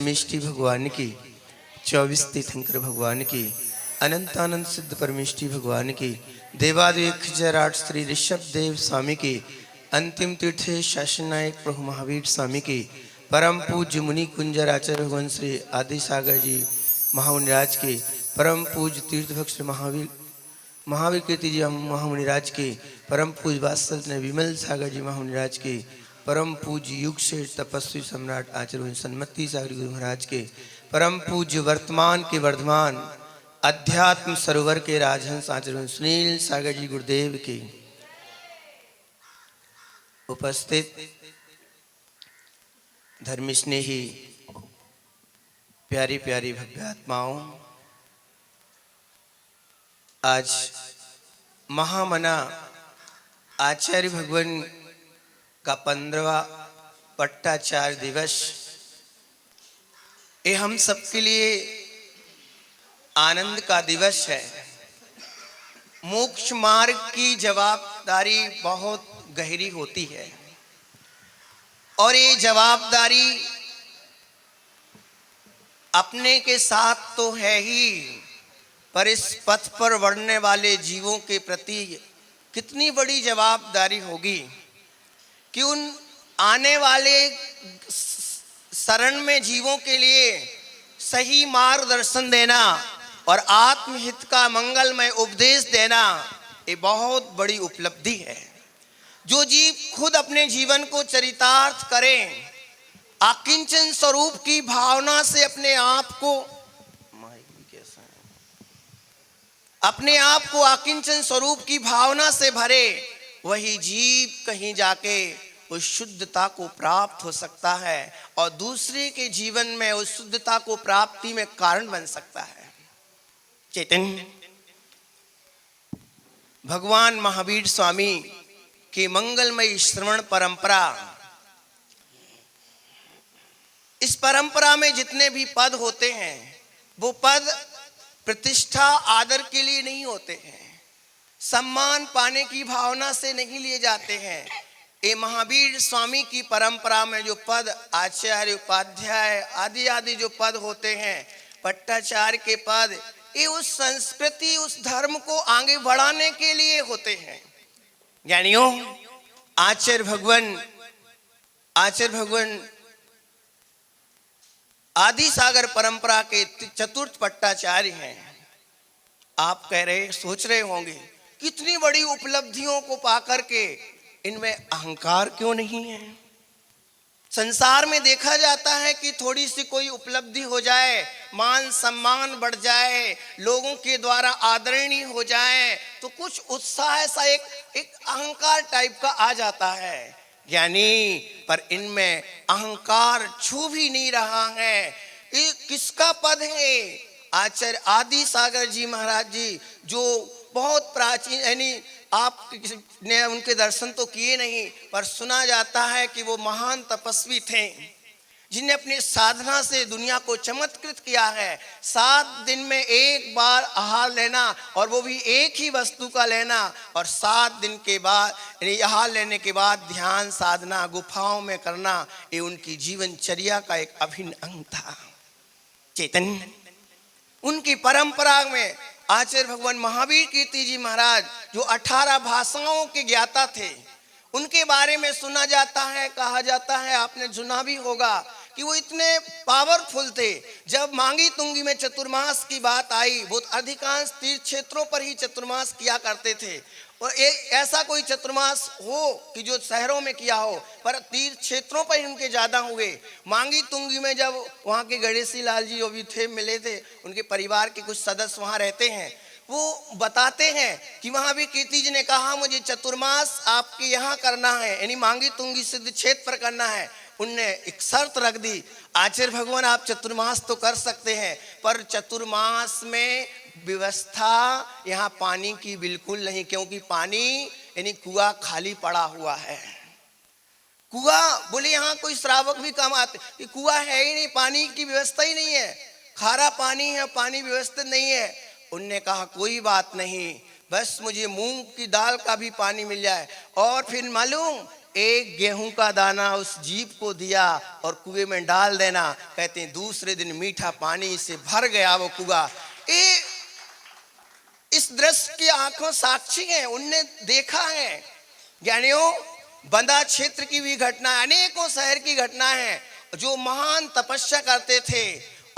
परमेष्टि भगवान की, 24 तीर्थंकर भगवान की, अनंतानंद सिद्ध परमेष्टि भगवान की, देवादेव 1008 श्री ऋषभ देव स्वामी की, अंतिम तीर्थे शासन नायक प्रभु महावीर स्वामी की, परम पूज्य मुनि कुंजर आचार्य भगवान श्री आदि सागर जी महामुनिराज की, परम पूज्य तीर्थभक्त श्री महावीर कीर्ति जी महामुनिराज की, परम पूज्य वात्सल विमल सागर जी महामुनिराज की, परम पूज्य युग से तपस्वी सम्राट आचार्य सन्मति सागर गुरु महाराज के, परम पूज्य वर्तमान के वर्धमान अध्यात्म सरोवर के राजहंस आचार्य सुनील सागर जी गुरुदेव के, उपस्थित धर्म स्नेही प्यारी प्यारी भव्य आत्माओं, आज महामना आचार्य भगवान का 15वां पट्टाचार दिवस, ये हम सबके लिए आनंद का दिवस है। मोक्ष मार्ग की जवाबदारी बहुत गहरी होती है और ये जवाबदारी अपने के साथ तो है ही, पर इस पथ पर बढ़ने वाले जीवों के प्रति कितनी बड़ी जवाबदारी होगी कि उन आने वाले शरण में जीवों के लिए सही मार्गदर्शन देना और आत्महित का मंगलमय उपदेश देना, ये बहुत बड़ी उपलब्धि है। जो जीव खुद अपने जीवन को चरितार्थ करें, आकिंचन स्वरूप की भावना से अपने आप को आकिंचन स्वरूप की भावना से भरे, वही जीव कहीं जाके उस शुद्धता को प्राप्त हो सकता है और दूसरे के जीवन में उस शुद्धता को प्राप्ति में कारण बन सकता है। चैतन्य भगवान महावीर स्वामी की मंगलमयी श्रवण परंपरा, इस परंपरा में जितने भी पद होते हैं वो पद प्रतिष्ठा आदर के लिए नहीं होते हैं, सम्मान पाने की भावना से नहीं लिए जाते हैं। ये महावीर स्वामी की परंपरा में जो पद आचार्य उपाध्याय आदि आदि जो पद होते हैं, पट्टाचार्य के पद, ये उस संस्कृति उस धर्म को आगे बढ़ाने के लिए होते हैं। ज्ञानियों, आचार्य भगवान आदि सागर परंपरा के चतुर्थ पट्टाचार्य हैं। आप सोच रहे होंगे कितनी बड़ी उपलब्धियों को पाकर के इनमें अहंकार क्यों नहीं है। संसार में देखा जाता है कि थोड़ी सी कोई उपलब्धि हो जाए, मान सम्मान बढ़ जाए, लोगों के द्वारा आदरणीय हो जाए, तो कुछ उत्साह ऐसा एक अहंकार टाइप का आ जाता है। ज्ञानी, पर इनमें अहंकार छू भी नहीं रहा है। ये किसका पद है? आचार्य आदि सागर जी महाराज जी, जो बहुत प्राचीन, यानी आपने उनके दर्शन तो किए नहीं, पर सुना जाता है कि वो महान तपस्वी थे जिन्हें अपनी साधना से दुनिया को चमत्कृत किया है। 7 दिन में एक बार आहार लेना, और वो भी एक ही वस्तु का लेना, और 7 दिन के बाद आहार लेने के बाद ध्यान साधना गुफाओं में करना, ये उनकी जीवनचर्या का एक अभिन्न अंग था। चैतन्य उनकी परंपरा में आचार्य भगवान महावीर कीर्ति जी महाराज, जो 18 भाषाओं के ज्ञाता थे, उनके बारे में सुना जाता है, कहा जाता है, आपने सुना भी होगा कि वो इतने पावरफुल थे। जब मांगी तुंगी में चतुर्मास की बात आई, बहुत अधिकांश तीर्थ क्षेत्रों पर ही चतुर्मास किया करते थे, और ऐसा कोई चतुर्मास हो कि जो शहरों में किया हो, पर तीर्थ क्षेत्रों पर ही उनके ज्यादा हुए। मांगी तुंगी में जब वहाँ के गणेशी लाल जी भी थे, मिले थे, उनके परिवार के कुछ सदस्य वहाँ रहते हैं, वो बताते हैं कि वहाँ भी कीर्ति जी ने कहा मुझे चतुर्मास आपके यहाँ करना है, यानी मांगी तुंगी सिद्ध क्षेत्र पर करना है। उनने एक शर्त रख दी, आचार्य भगवान आप चतुर्मास तो कर सकते हैं, पर चतुर्मास में व्यवस्था यहाँ पानी की बिल्कुल नहीं, क्योंकि पानी यानी कुआं खाली पड़ा हुआ है। कुआं बोले यहाँ कोई श्रावक भी कम आते कि कुआं है ही नहीं, पानी की व्यवस्था ही नहीं है, खारा पानी है, पानी व्यवस्थित नहीं है। उनने कहा कोई बात नहीं, बस मुझे मूंग की दाल का भी पानी मिल जाए। और फिर मालूम एक गेहूं का दाना उस जीव को दिया और कुएं में डाल देना, कहते हैं दूसरे दिन मीठा पानी से भर गया वो कुआं। ये इस दृश्य की आंखों साक्षी हैं, उनने देखा है। ज्ञानियों, बंदा क्षेत्र की भी घटना, अनेकों शहर की घटना है जो महान तपस्या करते थे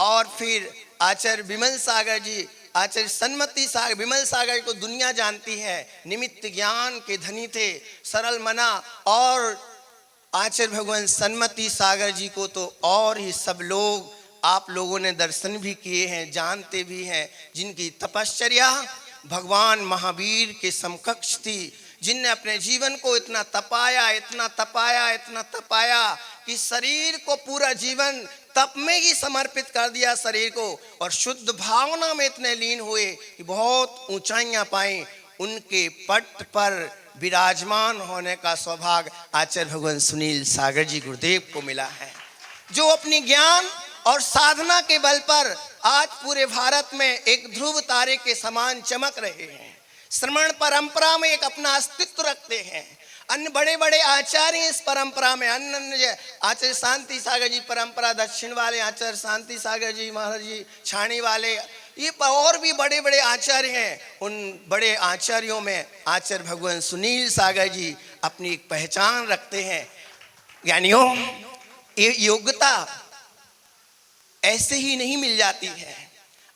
और फिर आचार्य विमल सागर जी, आचार्य सन्मति सागर, विमल सागर को दुनिया जानती है, निमित्त ज्ञान के धनी थे, सरल मना। और आचार्य भगवान सन्मति सागर जी को तो और ही सब लोग, आप लोगों ने दर्शन भी किए हैं, जानते भी हैं, जिनकी तपश्चर्या भगवान महावीर के समकक्ष थी, जिनने अपने जीवन को इतना तपाया, इतना तपाया, इतना तपाया कि शरीर को पूरा जीवन तप में ही समर्पित कर दिया शरीर को, और शुद्ध भावना में इतने लीन हुए कि बहुत ऊंचाइयां पाई। उनके पट पर विराजमान होने का सौभाग्य आचार्य भगवान सुनील सागर जी गुरुदेव को मिला है, जो अपनी ज्ञान और साधना के बल पर आज पूरे भारत में एक ध्रुव तारे के समान चमक रहे हैं। श्रमण परंपरा में एक अपना अस्तित्व रखते हैं। अन्य बड़े बड़े आचार्य इस परंपरा में, अन्य आचार्य शांति सागर जी परंपरा दक्षिण वाले, आचार्य शांति सागर जी महाराज जी छाणी वाले, ये और भी बड़े बड़े आचार्य हैं। उन बड़े आचार्यों में आचार्य भगवान सुनील सागर जी अपनी एक पहचान रखते हैं। ज्ञानियों, ये योग्यता ऐसे ही नहीं मिल जाती है।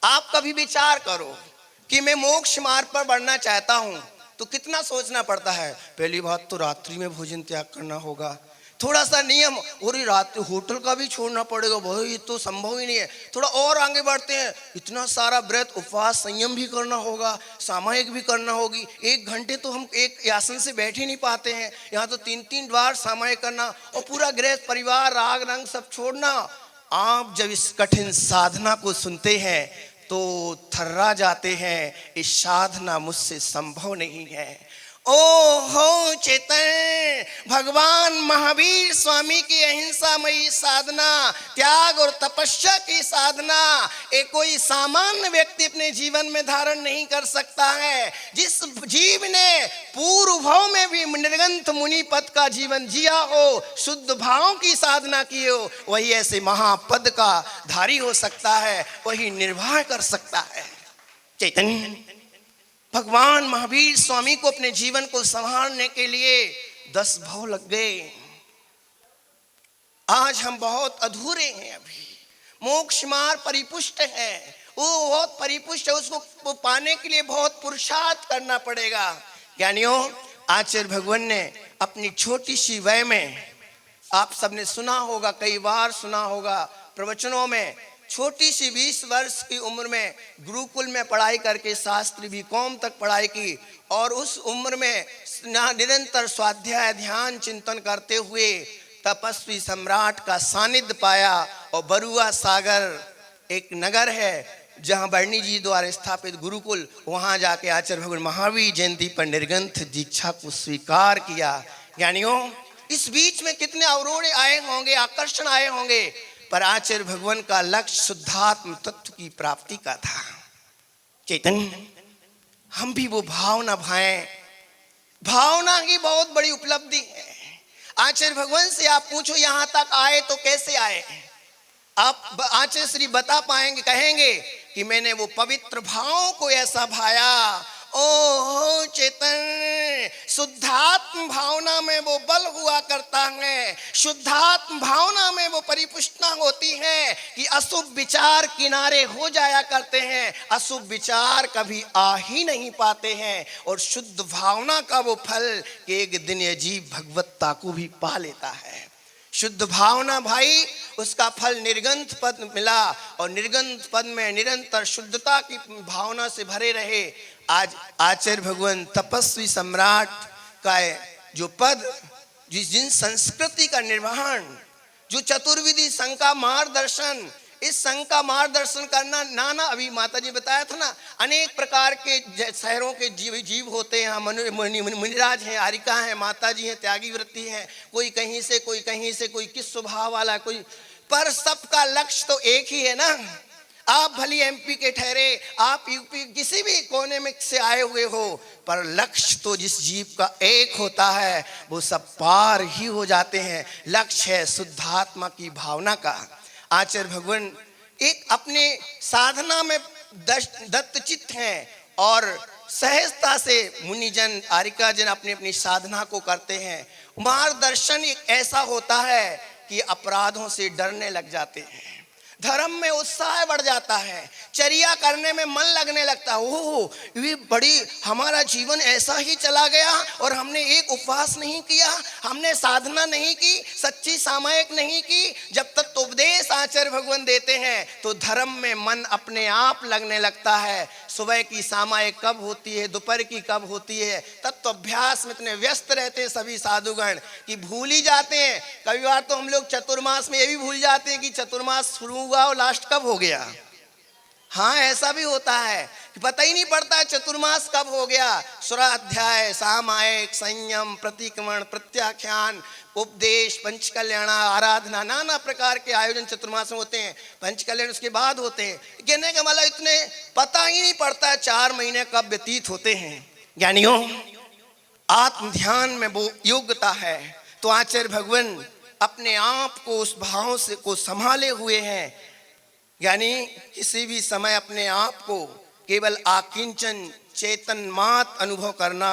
आप कभी विचार करो कि मैं मोक्ष मार्ग पर बढ़ना चाहता हूं तो कितना सोचना पड़ता है। पहली बात तो रात्रि में भोजन त्याग करना होगा, थोड़ा सा नियम, और रात होटल का भी छोड़ना पड़ेगा, भाई ये तो संभव ही नहीं है। थोड़ा और आगे बढ़ते हैं, इतना सारा व्रत उपवास संयम भी करना होगा, सामायिक भी करना होगी। 1 घंटे तो हम एक आसन से बैठ ही नहीं पाते हैं, यहाँ तो 3-3 बार सामायिक करना, और पूरा गृह परिवार राग रंग सब छोड़ना। आप जब इस कठिन साधना को सुनते हैं तो थर्रा जाते हैं, इस साधना मुझसे संभव नहीं है। ओ हो चेतन, भगवान महावीर स्वामी की अहिंसामयी साधना, त्याग और तपस्या की साधना एक कोई सामान्य व्यक्ति अपने जीवन में धारण नहीं कर सकता है। जिस जीव ने पूर्व भाव में भी निर्गंथ मुनि पद का जीवन जिया हो, शुद्ध भाव की साधना की हो, वही ऐसे महापद का धारी हो सकता है, वही निर्वाह कर सकता है। चैतन्य भगवान महावीर स्वामी को अपने जीवन को संभालने के लिए 10 भव लग गए। आज हम बहुत अधूरे हैं, अभी मोक्ष मार्ग परिपुष्ट है, वो बहुत परिपुष्ट है, उसको पाने के लिए बहुत पुरुषार्थ करना पड़ेगा। ज्ञानियों, आचार्य भगवान ने अपनी छोटी सी वय में, आप सबने सुना होगा, कई बार सुना होगा प्रवचनों में, छोटी सी 20 वर्ष की उम्र में गुरुकुल में पढ़ाई करके शास्त्री बीकॉम तक पढ़ाई की, और उस उम्र में निरंतर स्वाध्याय ध्यान चिंतन करते हुए तपस्वी सम्राट का सानिध्य पाया। और बरुआ सागर एक नगर है जहाँ बरनी जी द्वारा स्थापित गुरुकुल, वहाँ जाके आचार्य भगवान महावीर जयंती पर निर्गंथ दीक्षा को स्वीकार किया। ज्ञानियों, इस बीच में कितने अवरोध आए होंगे, आकर्षण आए होंगे, पर आचार्य भगवान का लक्ष्य शुद्धात्म तत्व की प्राप्ति का था। चैतन्य, हम भी वो भावना भाएं, भावना ही बहुत बड़ी उपलब्धि है। आचार्य भगवान से आप पूछो यहाँ तक आए तो कैसे आए, आप आचार्य श्री बता पाएंगे, कहेंगे कि मैंने वो पवित्र भाव को ऐसा भाया। ओ चेतन, शुद्धात्म भावना में वो बल हुआ करता है, शुद्धात्म भावना में वो परिपुष्टता होती है कि अशुभ विचार किनारे हो जाया करते हैं, अशुभ विचार कभी आ ही नहीं पाते हैं, और शुद्ध भावना का वो फल कि एक दिन ये जीव भगवत्ता को भी पा लेता है। शुद्ध भावना भाई, उसका फल निर्गंथ पद मिला, और निर्गंथ पद में निरंतर शुद्धता की भावना से भरे रहे। आज आचार्य भगवान तपस्वी सम्राट का जो पद, जिन संस्कृति का निर्वहन, जो चतुर्विधि संघ का मार्गदर्शन, इस संघ का मार्गदर्शन करना, नाना अभी माता जी बताया था ना, अनेक प्रकार के शहरों के जीव होते हैं। मुनिराज हैं, आरिका हैं, माता जी हैं, त्यागी वृत्ति हैं, कोई कहीं से, कोई कहीं से, कोई किस स्वभाव वाला, कोई, पर सबका लक्ष्य तो एक ही है ना। आप भली एमपी के ठहरे, आप यूपी किसी भी कोने में से आए हुए हो, पर लक्ष्य तो जिस जीव का एक होता है वो सब पार ही हो जाते हैं। लक्ष्य है शुद्धात्मा की भावना का। आचार्य भगवान एक अपने साधना में दत्तचित्त हैं और सहजता से मुनिजन आरिका जन अपनी अपनी साधना को करते हैं। मार्गदर्शन एक ऐसा होता है कि अपराधों से डरने लग जाते हैं, धर्म में उत्साह बढ़ जाता है, चर्या करने में मन लगने लगता है। ओह, ये बड़ी हमारा जीवन ऐसा ही चला गया और हमने एक उपवास नहीं किया, हमने साधना नहीं की, सच्ची सामायिक नहीं की। जब तक तो उपदेश आचार्य भगवान देते हैं तो धर्म में मन अपने आप लगने लगता है। सुबह की सामायिक कब होती है, दोपहर की कब होती है, तब तो अभ्यास में इतने व्यस्त रहते हैं सभी साधुगण कि भूल ही जाते हैं। कई बार तो हम लोग चतुर्मास में ये भी भूल जाते हैं कि चतुर्मास शुरू हुआ और लास्ट कब हो गया। हाँ, ऐसा भी होता है कि पता ही नहीं पड़ता चतुर्मास कब हो गया। स्वाध्याय, सामायिक, संयम, प्रतिक्रमण, प्रत्याख्यान, उपदेश, पंचकल्याण, आराधना, नाना प्रकार के आयोजन चतुर्मास में होते हैं। पंचकल्याण उसके बाद होते हैं। कहने का मतलब इतने पता ही नहीं पड़ता 4 महीने कब व्यतीत होते हैं। ज्ञानियों, आत्म ध्यान में वो योग्यता है तो आचार्य भगवान अपने आप को उस भाव से को संभाले हुए हैं। यानी किसी भी समय अपने आप को केवल आकिंचन चेतन मात अनुभव करना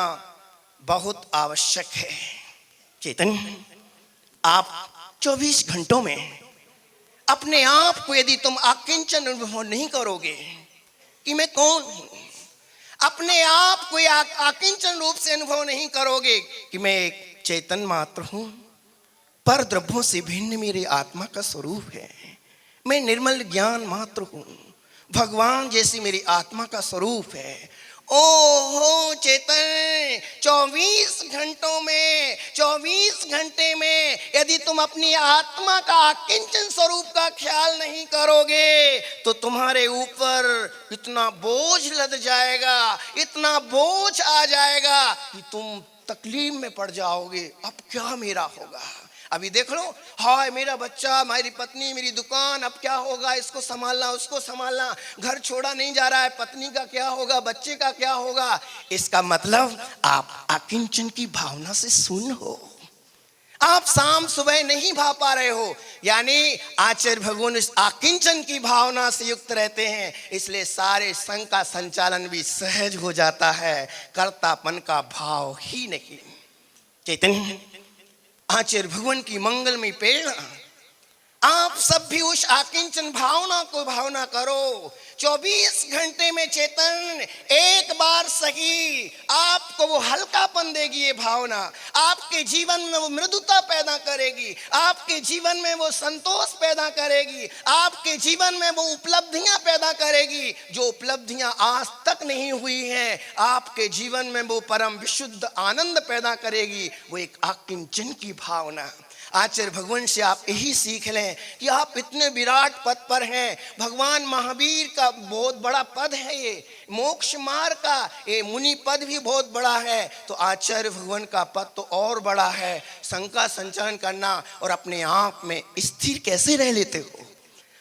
बहुत आवश्यक है। चेतन, आप 24 घंटों में अपने आप को यदि तुम आकिंचन अनुभव नहीं करोगे कि मैं कौन हूं, अपने आप को आकिंचन रूप से अनुभव नहीं करोगे कि मैं एक चेतन मात्र हूं, पर द्रव्यों से भिन्न मेरे आत्मा का स्वरूप है, मैं निर्मल ज्ञान मात्र हूं, भगवान जैसी मेरी आत्मा का स्वरूप है। ओहो चेतन, 24 घंटे में यदि तुम अपनी आत्मा का अकिंचन स्वरूप का ख्याल नहीं करोगे तो तुम्हारे ऊपर इतना बोझ लद जाएगा, इतना बोझ आ जाएगा कि तुम तकलीफ में पड़ जाओगे। अब क्या मेरा होगा, अभी देख लो, हाय मेरा बच्चा, मेरी पत्नी, मेरी दुकान, अब क्या होगा, इसको संभालना, उसको संभालना, घर छोड़ा नहीं जा रहा है, पत्नी का क्या होगा, बच्चे का क्या होगा। इसका मतलब आप अकिंचन की भावना से शून्य हो, आप शाम सुबह नहीं भा पा रहे हो। यानी आचार्य भगवान इस अकिंचन की भावना से युक्त रहते हैं, इसलिए सारे संघ का संचालन भी सहज हो जाता है, कर्तापन का भाव ही नहीं। चैतन्य, आचार्य भगवान की मंगलमय प्रेरणा, आप सब भी उस आकिंचन भावना को भावना करो। 24 घंटे में चेतन एक बार सही आपको वो हल्कापन देगी, ये भावना आपके जीवन में वो मृदुता पैदा करेगी, आपके जीवन में वो संतोष पैदा करेगी, आपके जीवन में वो उपलब्धियां पैदा करेगी जो उपलब्धियां आज तक नहीं हुई हैं। आपके जीवन में वो परम विशुद्ध आनंद पैदा करेगी, वो एक आकिंचन की भावना। आचार्य भगवान से आप यही सीख लें कि आप इतने विराट पद पर हैं। भगवान महावीर का बहुत बड़ा पद है, ये मोक्ष मार्ग का ये मुनि पद भी बहुत बड़ा है, तो आचार्य भगवान का पद तो और बड़ा है। संघ का संचालन करना और अपने आप में स्थिर कैसे रह लेते हो,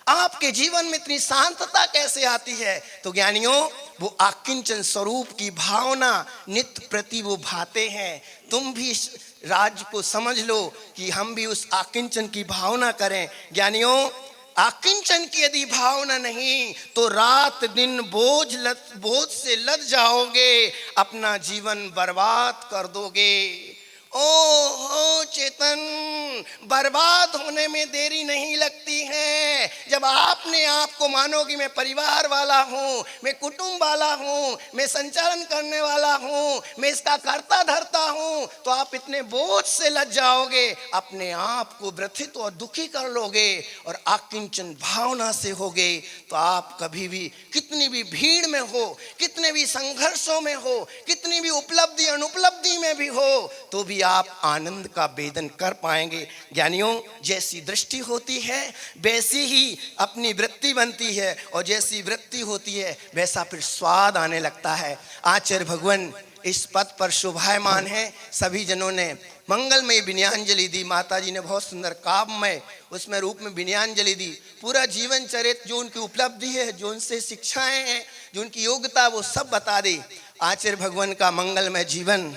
आपके जीवन में इतनी शांतता कैसे आती है। तो ज्ञानियों, वो आकिंचन स्वरूप की भावना नित्य प्रति वो भाते हैं। तुम भी इस राज्य को समझ लो कि हम भी उस आकिंचन की भावना करें। ज्ञानियों, आकिंचन की यदि भावना नहीं तो रात दिन बोझ से लद जाओगे, अपना जीवन बर्बाद कर दोगे। ओहो चेतन, बर्बाद होने में देरी नहीं लगती है। जब आपने आपको मानो कि मैं परिवार वाला हूँ, मैं कुटुंब वाला हूँ, मैं संचालन करने वाला हूँ, मैं इसका करता धरता हूँ, तो आप इतने बोझ से लग जाओगे, अपने आप को व्यथित और दुखी कर लोगे और आकिंचन भावना से होगे तो आप कभी भी कितनी भी भीड़ में हो, कितने भी संघर्षों में हो, कितनी भी उपलब्धि अनुपलब्धि में भी हो, तो भी आप आनंद का वेदन कर पाएंगे। ज्ञानियों, जैसी दृष्टि होती है वैसी ही अपनी वृत्ति बनती है, और जैसी वृत्ति होती है वैसा फिर स्वाद आने लगता है। आचार्य भगवान इस पद पर शोभायमान है। सभी जनों ने मंगलमय विनयांजलि दी। माता जी ने बहुत सुंदर काव्यमय उसमें रूप में विनयांजलि दी। पूरा जीवन चरित्र जो उनकी उपलब्धि है, जो उनसे शिक्षाएं हैं, जो उनकी योग्यता, वो सब बता दे। आचार्य भगवान का मंगलमय जीवन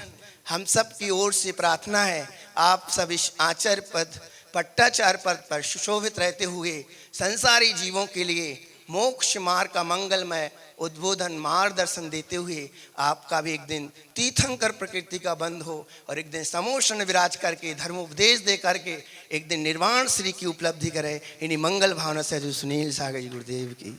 हम सब की ओर से प्रार्थना है। आप सब इस आचार्य पद पट्टाचार्य पद पर सुशोभित रहते हुए संसारी जीवों के लिए मोक्ष मार्ग का मंगलमय उद्बोधन मार्गदर्शन देते हुए आपका भी एक दिन तीर्थंकर प्रकृति का बंध हो और एक दिन समोषण विराज करके धर्मोपदेश दे करके एक दिन निर्वाण श्री की उपलब्धि करे। इन्हीं मंगल भावना से जो सुनील सागर जी गुरुदेव की।